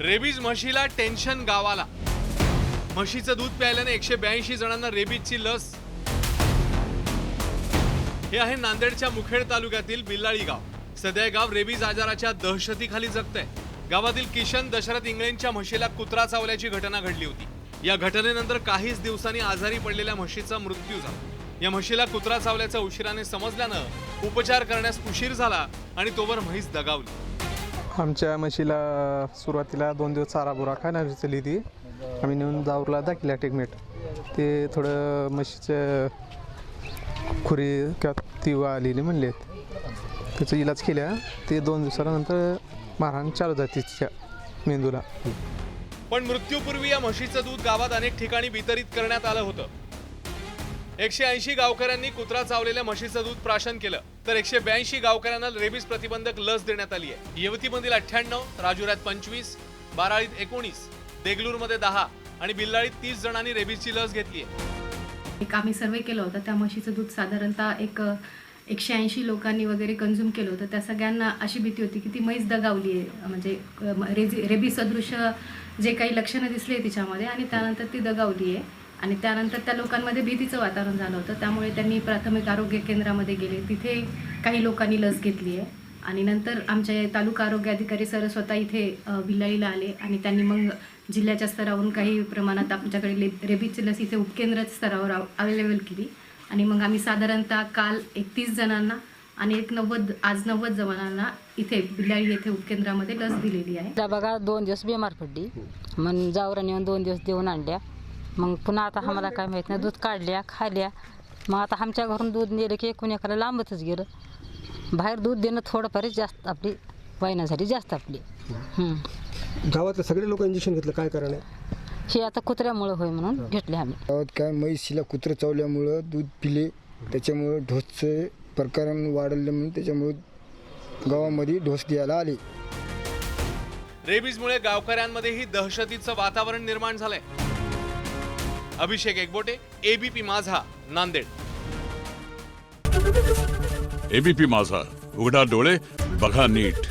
Rabies म्हशीला tension गावाला. म्हशीचं दूध प्यायल्याने 182 जणांना रेबीजची लस. हे आहे नांदेडच्या मुखेड तालुक्यातील बिल्लाळी गाव. सध्या हे गाव रेबीज आजाराच्या दहशतीखाली जगतंय. गावातील किशन दशरथ इंगळेंच्या म्हशीला कुत्रा चावल्याची घटना घडली होती. या घटनेनंतर काहीच दिवसांनी आजारी पडलेल्या म्हशीचा मृत्यू झाला. या म्हशीला कुत्रा चावल्याचं उशिराने समजल्यानं उपचार करण्यास उशीर झाला आणि तोवर म्हैस दगावली. आमच्या म्हशीला सुरुवातीला 2 दिवस चारा बुरा खाण्याची चली ती. आम्ही नेऊन जाऊरला दाखिला ट्रीटमेंट. ते थोडं म्हशीचं खुरी किंवा तिवा आलेली म्हणले, त्याचा इलाज केल्या. ते 2 दिवसानंतर मारहाण चालू झाली तिच्या मेंदूला. पण मृत्यूपूर्वी या म्हशीचं दूध गावात अनेक ठिकाणी वितरित करण्यात आलं होतं. 180 गावकऱ्यांनी कुत्रा चावलेल्या म्हशीचं दूध प्राशन केलं, तर 182 गावकऱ्यांना रेबीज प्रतिबंधक लस देण्यात आली आहे. येवतीमधील 98, राजुऱ्यात 25, बाराळीत 19, देगलूरमध्ये 10 आणि बिल्लाळीत 30 जणांनी रेबीजची लस घेतली आहे. आम्ही सर्वे केलं होतं. त्या म्हशीचं दूध साधारणतः 180 लोकांनी वगैरे कंझ्युम केलं होतं. त्या सगळ्यांना अशी भीती होती की ती म्हैस दगावली आहे, म्हणजे रेबीज सदृश्य जे काही लक्षणं दिसले तिच्यामध्ये, आणि त्यानंतर ती दगावली आहे. आणि त्यानंतर त्या लोकांमध्ये भीतीचं वातावरण झालं होतं. त्यामुळे त्यांनी प्राथमिक आरोग्य केंद्रामध्ये गेले, तिथे काही लोकांनी लस घेतली आहे. आणि नंतर आमचे तालुका आरोग्य अधिकारी सर स्वतः इथे बिल्लाळीला आले आणि त्यांनी मग जिल्ह्याच्या स्तरावरून काही प्रमाणात आमच्याकडे रेबीजची लस इथे उपकेंद्र स्तरावर अवेलेबल केली. आणि मग आम्ही साधारणतः काल 31 जणांना आणि आज 90 जणांना इथे बिल्लाळी येथे उपकेंद्रामध्ये लस दिलेली आहे. त्या बघा 2 दिवस बिमार पडली, मग जावराने येऊन 2 दिवस देऊन आणल्या. मग पुन्हा आता आम्हाला काय माहीत नाही, दूध काढल्या खाल्ल्या. मग आता आमच्या घरून दूध नेलं की एकूण एकाला लांबतच गेलं. बाहेर दूध देणं थोडंफार जास्त आपली वाहिण्यासाठी जास्त आपली. गावातले सगळे लोक इंजेक्शन घेतलं, काय कारण आहे? हे आता कुत्र्यामुळं होय म्हणून घेतले आम्ही. गावात काय म्हैसीला कुत्रं चावल्यामुळं दूध पिले, त्याच्यामुळं ढोसचे प्रकरण वाढले म्हणून त्याच्यामुळे गावामध्ये ढोस द्यायला आले. रेबीजमुळे गावकऱ्यांमध्येही दहशतीचं वातावरण निर्माण झालंय. अभिषेक एकबोटे, एबीपी माझा, नांदेड. एबीपी माझा, उघडा डोळे बघा नीट.